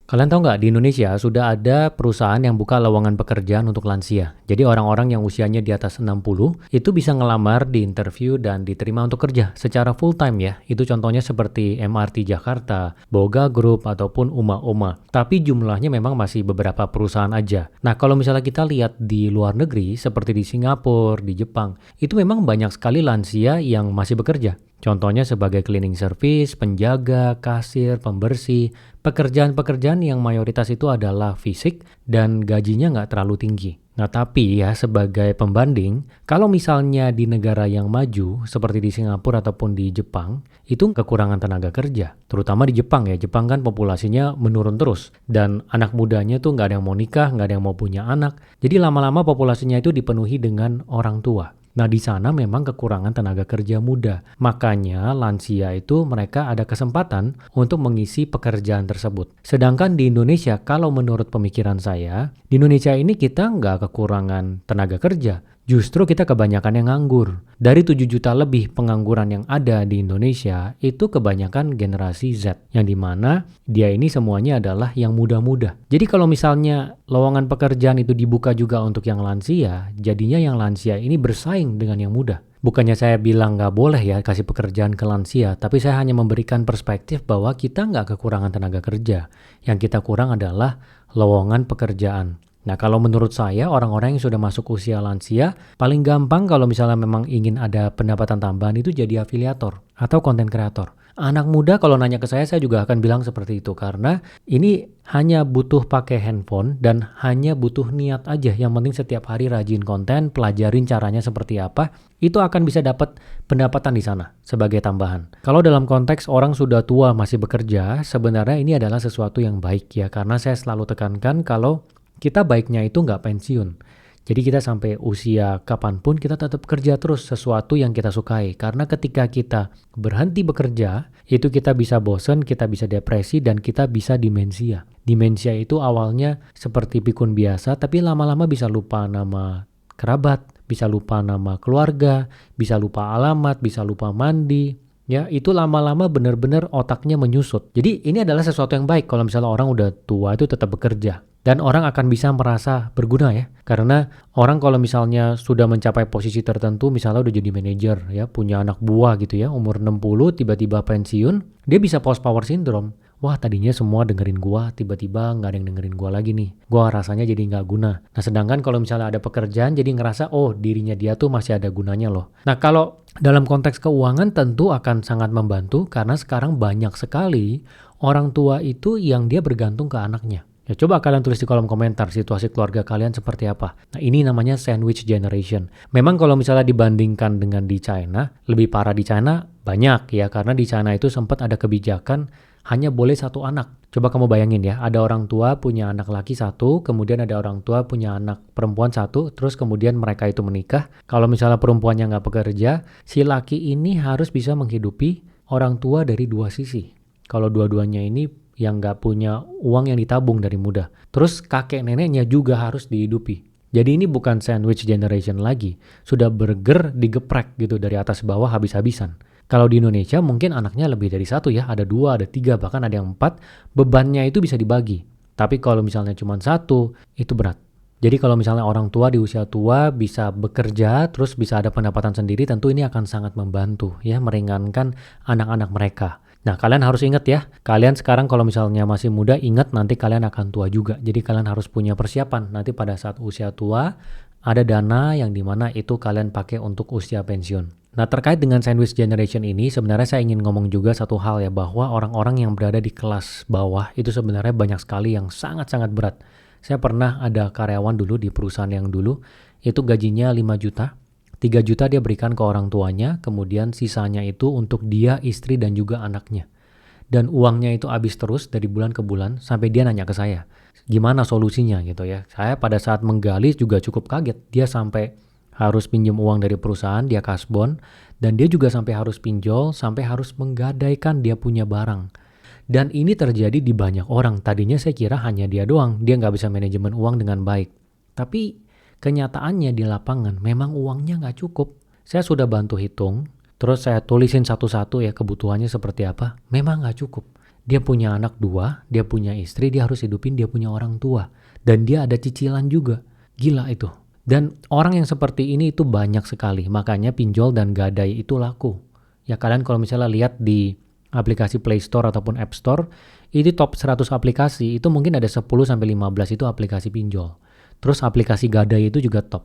Kalian tahu nggak, di Indonesia sudah ada perusahaan yang buka lowongan pekerjaan untuk lansia. Jadi orang-orang yang usianya di atas 60 itu bisa ngelamar di interview dan diterima untuk kerja secara full time ya. Itu contohnya seperti MRT Jakarta, Boga Group, ataupun Uma. Tapi jumlahnya memang masih beberapa perusahaan aja. Nah, kalau misalnya kita lihat di luar negeri seperti di Singapura, di Jepang, itu memang banyak sekali lansia yang masih bekerja. Contohnya sebagai cleaning service, penjaga, kasir, pembersih, pekerjaan-pekerjaan yang mayoritas itu adalah fisik dan gajinya nggak terlalu tinggi. Nah, tapi ya sebagai pembanding, kalau misalnya di negara yang maju seperti di Singapura ataupun di Jepang, itu kekurangan tenaga kerja. Terutama di Jepang ya, Jepang kan populasinya menurun terus. Dan anak mudanya tuh nggak ada yang mau nikah, nggak ada yang mau punya anak. Jadi lama-lama populasinya itu dipenuhi dengan orang tua. Nah, di sana memang kekurangan tenaga kerja muda. Makanya lansia itu mereka ada kesempatan untuk mengisi pekerjaan tersebut. Sedangkan di Indonesia, kalau menurut pemikiran saya, di Indonesia ini kita nggak kekurangan tenaga kerja. Justru kita kebanyakan yang nganggur. Dari 7 juta lebih pengangguran yang ada di Indonesia, itu kebanyakan generasi Z. Yang dimana dia ini semuanya adalah yang muda-muda. Jadi kalau misalnya lowongan pekerjaan itu dibuka juga untuk yang lansia, jadinya yang lansia ini bersaing dengan yang muda. Bukannya saya bilang nggak boleh ya kasih pekerjaan ke lansia, tapi saya hanya memberikan perspektif bahwa kita nggak kekurangan tenaga kerja. Yang kita kurang adalah lowongan pekerjaan. Nah, kalau menurut saya, orang-orang yang sudah masuk usia lansia, paling gampang kalau misalnya memang ingin ada pendapatan tambahan itu jadi afiliator atau konten kreator. Anak muda kalau nanya ke saya juga akan bilang seperti itu karena ini hanya butuh pakai handphone dan hanya butuh niat aja. Yang penting setiap hari rajin konten, pelajarin caranya seperti apa, itu akan bisa dapat pendapatan di sana sebagai tambahan. Kalau dalam konteks orang sudah tua masih bekerja, sebenarnya ini adalah sesuatu yang baik ya, karena saya selalu tekankan kalau kita baiknya itu nggak pensiun. Jadi kita sampai usia kapanpun kita tetap kerja terus sesuatu yang kita sukai. Karena ketika kita berhenti bekerja, itu kita bisa bosen, kita bisa depresi, dan kita bisa demensia. Demensia itu awalnya seperti pikun biasa, tapi lama-lama bisa lupa nama kerabat, bisa lupa nama keluarga, bisa lupa alamat, bisa lupa mandi. Ya, itu lama-lama benar-benar otaknya menyusut. Jadi ini adalah sesuatu yang baik kalau misalnya orang udah tua itu tetap bekerja. Dan orang akan bisa merasa berguna ya. Karena orang kalau misalnya sudah mencapai posisi tertentu, misalnya udah jadi manajer ya, punya anak buah gitu ya, umur 60 tiba-tiba pensiun, dia bisa post power syndrome. Wah, tadinya semua dengerin gua, tiba-tiba nggak ada yang dengerin gua lagi nih. Gua rasanya jadi nggak guna. Nah, sedangkan kalau misalnya ada pekerjaan, jadi ngerasa, oh dirinya dia tuh masih ada gunanya loh. Nah, kalau dalam konteks keuangan tentu akan sangat membantu karena sekarang banyak sekali orang tua itu yang dia bergantung ke anaknya. Ya, coba kalian tulis di kolom komentar situasi keluarga kalian seperti apa. Nah, ini namanya sandwich generation. Memang kalau misalnya dibandingkan dengan di China, lebih parah di China banyak ya, karena di China itu sempat ada kebijakan hanya boleh satu anak. Coba kamu bayangin ya, ada orang tua punya anak laki satu, kemudian ada orang tua punya anak perempuan satu, terus kemudian mereka itu menikah. Kalau misalnya perempuannya nggak bekerja, si laki ini harus bisa menghidupi orang tua dari dua sisi. Kalau dua-duanya ini yang nggak punya uang yang ditabung dari muda. Terus kakek neneknya juga harus dihidupi. Jadi ini bukan sandwich generation lagi. Sudah burger digeprek gitu dari atas bawah habis-habisan. Kalau di Indonesia mungkin anaknya lebih dari satu ya. Ada 2, ada 3, bahkan ada yang 4. Bebannya itu bisa dibagi. Tapi kalau misalnya cuma satu, itu berat. Jadi kalau misalnya orang tua di usia tua bisa bekerja, terus bisa ada pendapatan sendiri, tentu ini akan sangat membantu ya, meringankan anak-anak mereka. Nah, kalian harus ingat ya, kalian sekarang kalau misalnya masih muda, ingat nanti kalian akan tua juga. Jadi kalian harus punya persiapan. Nanti pada saat usia tua, ada dana yang dimana itu kalian pakai untuk usia pensiun. Nah, terkait dengan sandwich generation ini, sebenarnya saya ingin ngomong juga satu hal ya, bahwa orang-orang yang berada di kelas bawah itu sebenarnya banyak sekali yang sangat-sangat berat. Saya pernah ada karyawan dulu di perusahaan yang dulu, itu gajinya 5 juta. 3 juta dia berikan ke orang tuanya, kemudian sisanya itu untuk dia, istri, dan juga anaknya. Dan uangnya itu habis terus dari bulan ke bulan, sampai dia nanya ke saya, gimana solusinya gitu ya. Saya pada saat menggali juga cukup kaget, dia sampai harus pinjam uang dari perusahaan, dia kasbon, dan dia juga sampai harus pinjol, sampai harus menggadaikan dia punya barang. Dan ini terjadi di banyak orang, tadinya saya kira hanya dia doang, dia nggak bisa manajemen uang dengan baik. Tapi kenyataannya di lapangan memang uangnya nggak cukup. Saya sudah bantu hitung, terus saya tulisin satu-satu ya kebutuhannya seperti apa, memang nggak cukup. Dia punya anak 2, dia punya istri, dia harus hidupin dia punya orang tua. Dan dia ada cicilan juga. Gila itu. Dan orang yang seperti ini itu banyak sekali. Makanya pinjol dan gadai itu laku. Ya kalian kalau misalnya lihat di aplikasi Play Store ataupun App Store, itu top 100 aplikasi, itu mungkin ada 10-15 itu aplikasi pinjol. Terus aplikasi gadai itu juga top.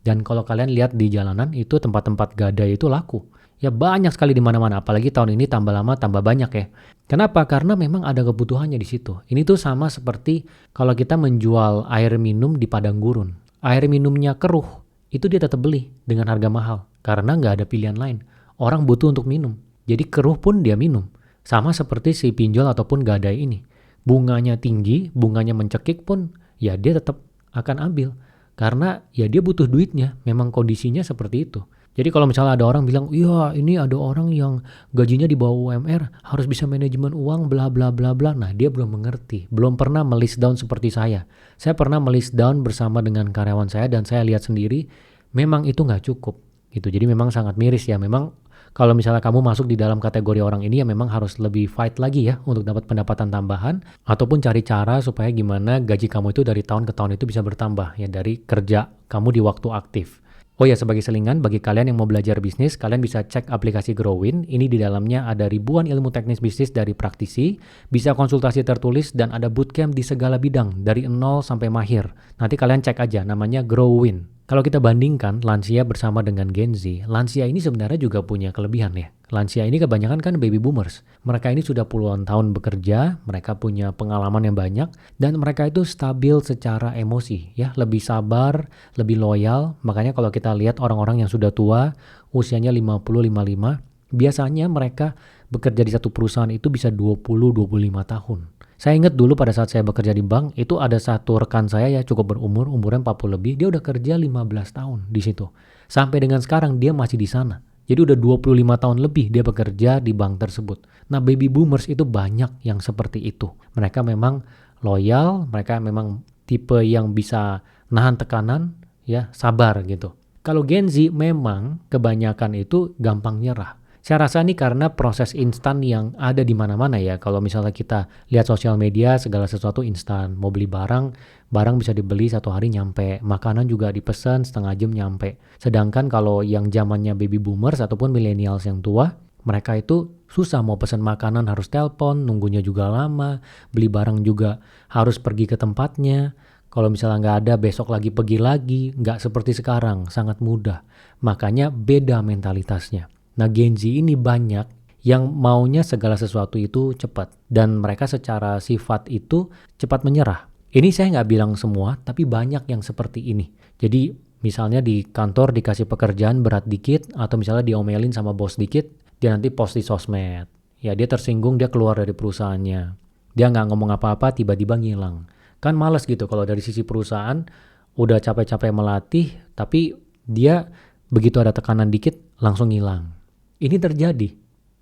Dan kalau kalian lihat di jalanan, itu tempat-tempat gadai itu laku. Ya banyak sekali di mana-mana, apalagi tahun ini tambah lama tambah banyak ya. Kenapa? Karena memang ada kebutuhannya di situ. Ini tuh sama seperti kalau kita menjual air minum di padang gurun. Air minumnya keruh, itu dia tetap beli dengan harga mahal. Karena nggak ada pilihan lain. Orang butuh untuk minum. Jadi keruh pun dia minum. Sama seperti si pinjol ataupun gadai ini. Bunganya tinggi, bunganya mencekik pun, ya dia tetap akan ambil. Karena ya dia butuh duitnya, memang kondisinya seperti itu. Jadi kalau misalnya ada orang bilang, iya ini ada orang yang gajinya di bawah UMR, harus bisa manajemen uang, bla bla bla bla. Nah dia belum mengerti, belum pernah melist down seperti saya. Saya pernah melist down bersama dengan karyawan saya dan saya lihat sendiri, memang itu nggak cukup. Gitu. Jadi memang sangat miris ya, memang kalau misalnya kamu masuk di dalam kategori orang ini ya memang harus lebih fight lagi ya untuk dapat pendapatan tambahan ataupun cari cara supaya gimana gaji kamu itu dari tahun ke tahun itu bisa bertambah ya dari kerja kamu di waktu aktif. Oh ya, sebagai selingan bagi kalian yang mau belajar bisnis, kalian bisa cek aplikasi Growin. Ini di dalamnya ada ribuan ilmu teknis bisnis dari praktisi, bisa konsultasi tertulis dan ada bootcamp di segala bidang dari nol sampai mahir. Nanti kalian cek aja namanya Growin. Kalau kita bandingkan lansia bersama dengan Gen Z, lansia ini sebenarnya juga punya kelebihan ya. Lansia ini kebanyakan kan baby boomers. Mereka ini sudah puluhan tahun bekerja, mereka punya pengalaman yang banyak, dan mereka itu stabil secara emosi ya, lebih sabar, lebih loyal. Makanya kalau kita lihat orang-orang yang sudah tua, usianya 50-55, biasanya mereka bekerja di satu perusahaan itu bisa 20-25 tahun. Saya ingat dulu pada saat saya bekerja di bank, itu ada satu rekan saya ya cukup berumur, umurnya 40 lebih, dia udah kerja 15 tahun di situ. Sampai dengan sekarang dia masih di sana. Jadi udah 25 tahun lebih dia bekerja di bank tersebut. Nah baby boomers itu banyak yang seperti itu. Mereka memang loyal, mereka memang tipe yang bisa nahan tekanan, ya sabar gitu. Kalau Gen Z memang kebanyakan itu gampang nyerah. Saya rasa ini karena proses instan yang ada di mana-mana ya. Kalau misalnya kita lihat sosial media, segala sesuatu instan. Mau beli barang, barang bisa dibeli 1 hari nyampe. Makanan juga dipesan setengah jam nyampe. Sedangkan kalau yang zamannya baby boomers ataupun millennials yang tua, mereka itu susah mau pesan makanan harus telepon, nunggunya juga lama. Beli barang juga harus pergi ke tempatnya. Kalau misalnya nggak ada, besok lagi pergi lagi. Nggak seperti sekarang, sangat mudah. Makanya beda mentalitasnya. Nah Gen Z ini banyak yang maunya segala sesuatu itu cepat. Dan mereka secara sifat itu cepat menyerah. Ini saya nggak bilang semua, tapi banyak yang seperti ini. Jadi misalnya di kantor dikasih pekerjaan berat dikit, atau misalnya diomelin sama bos dikit, dia nanti post di sosmed. Ya dia tersinggung, dia keluar dari perusahaannya. Dia nggak ngomong apa-apa, tiba-tiba ngilang. Kan males gitu kalau dari sisi perusahaan, udah capek-capek melatih, tapi dia begitu ada tekanan dikit, langsung ngilang. Ini terjadi.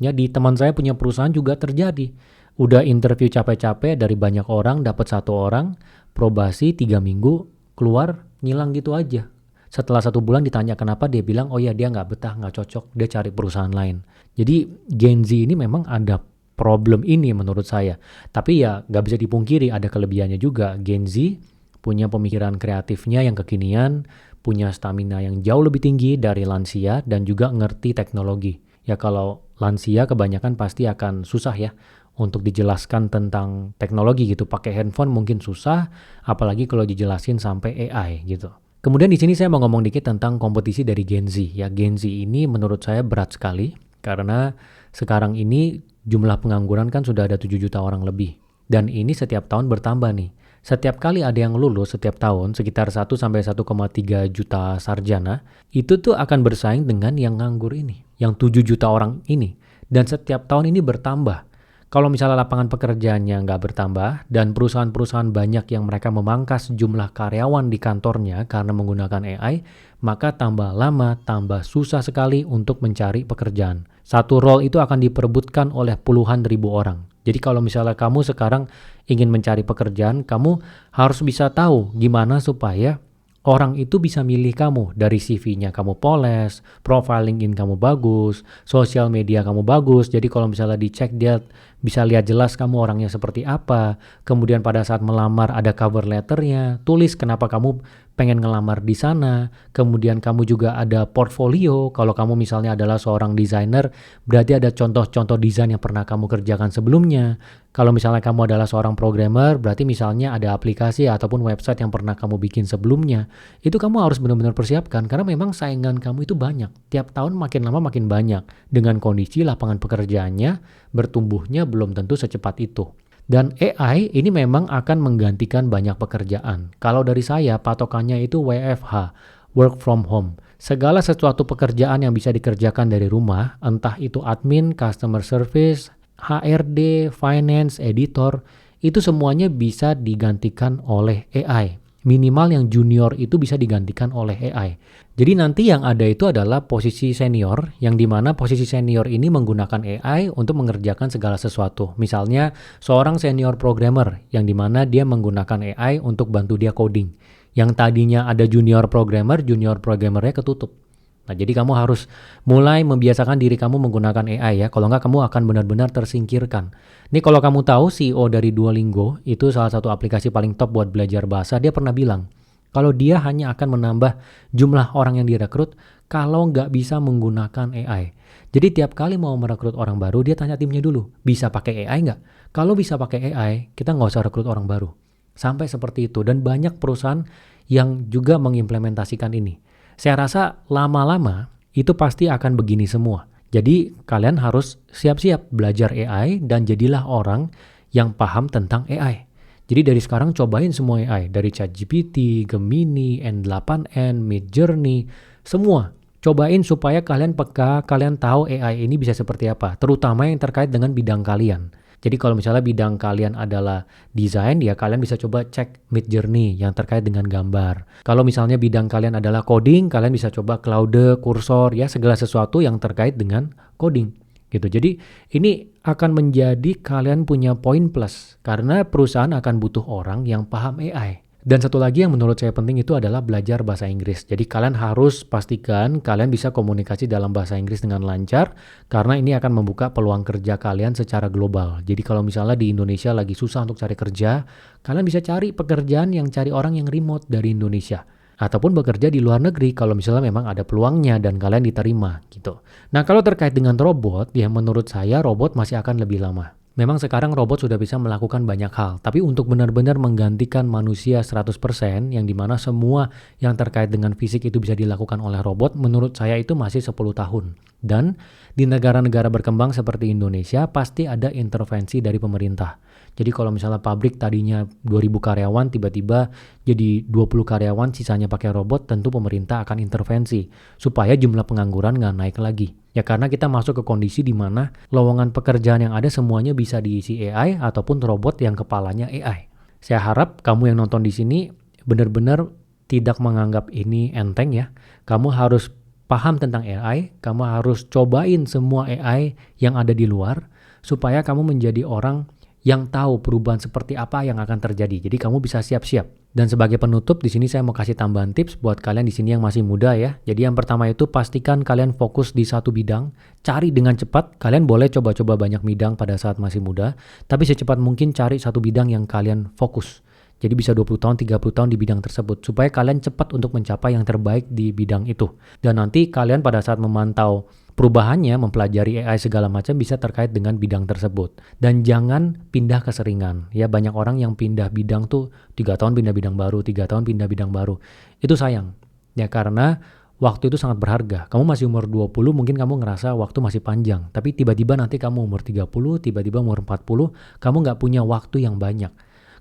Ya di teman saya punya perusahaan juga terjadi. Udah interview capek-capek dari banyak orang, dapat 1 orang, probasi 3 minggu, keluar ngilang gitu aja. Setelah 1 bulan ditanya kenapa, dia bilang, oh ya dia nggak betah, nggak cocok, dia cari perusahaan lain. Jadi Gen Z ini memang ada problem ini menurut saya. Tapi ya nggak bisa dipungkiri ada kelebihannya juga. Gen Z punya pemikiran kreatifnya yang kekinian, punya stamina yang jauh lebih tinggi dari lansia, dan juga ngerti teknologi. Ya kalau lansia kebanyakan pasti akan susah ya untuk dijelaskan tentang teknologi gitu. Pakai handphone mungkin susah, apalagi kalau dijelasin sampai AI gitu. Kemudian di sini saya mau ngomong dikit tentang kompetisi dari Gen Z. Ya Gen Z ini menurut saya berat sekali karena sekarang ini jumlah pengangguran kan sudah ada 7 juta orang lebih. Dan ini setiap tahun bertambah nih. Setiap kali ada yang lulus setiap tahun sekitar 1-1,3 juta sarjana, itu tuh akan bersaing dengan yang nganggur ini, yang 7 juta orang ini. Dan setiap tahun ini bertambah. Kalau misalnya lapangan pekerjaannya nggak bertambah dan perusahaan-perusahaan banyak yang mereka memangkas jumlah karyawan di kantornya karena menggunakan AI, maka tambah lama, tambah susah sekali untuk mencari pekerjaan. Satu role itu akan diperebutkan oleh puluhan ribu orang. Jadi kalau misalnya kamu sekarang ingin mencari pekerjaan, kamu harus bisa tahu gimana supaya Orang itu bisa milih kamu dari CV-nya kamu poles, profile LinkedIn kamu bagus, sosial media kamu bagus. Jadi kalau misalnya dicek dia bisa lihat jelas kamu orangnya seperti apa. Kemudian pada saat melamar ada cover letternya, tulis kenapa kamu pengen ngelamar di sana. Kemudian kamu juga ada portfolio. Kalau kamu misalnya adalah seorang desainer, berarti ada contoh-contoh desain yang pernah kamu kerjakan sebelumnya. Kalau misalnya kamu adalah seorang programmer, berarti misalnya ada aplikasi ataupun website yang pernah kamu bikin sebelumnya. Itu kamu harus benar-benar persiapkan karena memang saingan kamu itu banyak. Tiap tahun makin lama makin banyak. Dengan kondisi lapangan pekerjaannya bertumbuhnya belum tentu secepat itu. Dan AI ini memang akan menggantikan banyak pekerjaan. Kalau dari saya patokannya itu WFH, work from home. Segala sesuatu pekerjaan yang bisa dikerjakan dari rumah, entah itu admin, customer service, HRD, finance, editor, itu semuanya bisa digantikan oleh AI. Minimal yang junior itu bisa digantikan oleh AI. Jadi nanti yang ada itu adalah posisi senior, yang dimana posisi senior ini menggunakan AI untuk mengerjakan segala sesuatu. Misalnya seorang senior programmer, yang dimana dia menggunakan AI untuk bantu dia coding. Yang tadinya ada junior programmernya ketutup. Nah, jadi kamu harus mulai membiasakan diri kamu menggunakan AI ya. Kalau nggak kamu akan benar-benar tersingkirkan. Ini kalau kamu tahu CEO dari Duolingo, itu salah satu aplikasi paling top buat belajar bahasa, dia pernah bilang, kalau dia hanya akan menambah jumlah orang yang direkrut kalau nggak bisa menggunakan AI. Jadi tiap kali mau merekrut orang baru, dia tanya timnya dulu, bisa pakai AI nggak? Kalau bisa pakai AI, kita nggak usah rekrut orang baru. Sampai seperti itu. Dan banyak perusahaan yang juga mengimplementasikan ini. Saya rasa lama-lama itu pasti akan begini semua. Jadi kalian harus siap-siap belajar AI dan jadilah orang yang paham tentang AI. Jadi dari sekarang cobain semua AI. Dari ChatGPT, Gemini, N8N, Midjourney, semua. Cobain supaya kalian peka, kalian tahu AI ini bisa seperti apa. Terutama yang terkait dengan bidang kalian. Jadi kalau misalnya bidang kalian adalah desain, ya kalian bisa coba cek Midjourney yang terkait dengan gambar. Kalau misalnya bidang kalian adalah coding, kalian bisa coba Claude, Cursor, ya segala sesuatu yang terkait dengan coding. Gitu. Jadi ini akan menjadi kalian punya poin plus karena perusahaan akan butuh orang yang paham AI. Dan satu lagi yang menurut saya penting itu adalah belajar bahasa Inggris. Jadi kalian harus pastikan kalian bisa komunikasi dalam bahasa Inggris dengan lancar karena ini akan membuka peluang kerja kalian secara global. Jadi kalau misalnya di Indonesia lagi susah untuk cari kerja, kalian bisa cari pekerjaan yang cari orang yang remote dari Indonesia. Ataupun bekerja di luar negeri kalau misalnya memang ada peluangnya dan kalian diterima gitu. Nah kalau terkait dengan robot, ya menurut saya robot masih akan lebih lama. Memang sekarang robot sudah bisa melakukan banyak hal, tapi untuk benar-benar menggantikan manusia 100%, yang dimana semua yang terkait dengan fisik itu bisa dilakukan oleh robot, menurut saya itu masih 10 tahun. Dan di negara-negara berkembang seperti Indonesia, pasti ada intervensi dari pemerintah. Jadi kalau misalnya pabrik tadinya 2000 karyawan, tiba-tiba jadi 20 karyawan, sisanya pakai robot, tentu pemerintah akan intervensi supaya jumlah pengangguran nggak naik lagi. Ya karena kita masuk ke kondisi di mana lowongan pekerjaan yang ada semuanya bisa diisi AI ataupun robot yang kepalanya AI. Saya harap kamu yang nonton di sini benar-benar tidak menganggap ini enteng ya. Kamu harus paham tentang AI, kamu harus cobain semua AI yang ada di luar supaya kamu menjadi orang yang tahu perubahan seperti apa yang akan terjadi. Jadi kamu bisa siap-siap. Dan sebagai penutup, di sini saya mau kasih tambahan tips buat kalian di sini yang masih muda ya. Jadi yang pertama itu pastikan kalian fokus di satu bidang, cari dengan cepat. Kalian boleh coba-coba banyak bidang pada saat masih muda, tapi secepat mungkin cari satu bidang yang kalian fokus. Jadi bisa 20 tahun, 30 tahun di bidang tersebut supaya kalian cepat untuk mencapai yang terbaik di bidang itu. Dan nanti kalian pada saat memantau perubahannya, mempelajari AI segala macam bisa terkait dengan bidang tersebut. Dan jangan pindah keseringan. Ya banyak orang yang pindah bidang tuh 3 tahun pindah bidang baru, 3 tahun pindah bidang baru. Itu sayang. Ya karena waktu itu sangat berharga. Kamu masih umur 20 mungkin kamu ngerasa waktu masih panjang. Tapi tiba-tiba nanti kamu umur 30, tiba-tiba umur 40, kamu nggak punya waktu yang banyak.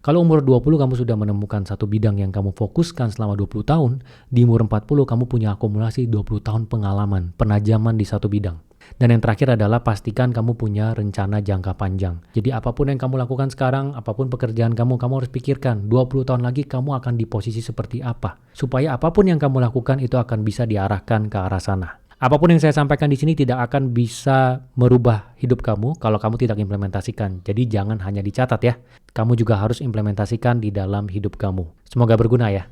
Kalau umur 20 kamu sudah menemukan satu bidang yang kamu fokuskan selama 20 tahun, di umur 40 kamu punya akumulasi 20 tahun pengalaman, penajaman di satu bidang. Dan yang terakhir adalah pastikan kamu punya rencana jangka panjang. Jadi apapun yang kamu lakukan sekarang, apapun pekerjaan kamu harus pikirkan 20 tahun lagi kamu akan di posisi seperti apa. Supaya apapun yang kamu lakukan itu akan bisa diarahkan ke arah sana. Apapun yang saya sampaikan di sini tidak akan bisa merubah hidup kamu kalau kamu tidak implementasikan. Jadi jangan hanya dicatat ya. Kamu juga harus implementasikan di dalam hidup kamu. Semoga berguna ya.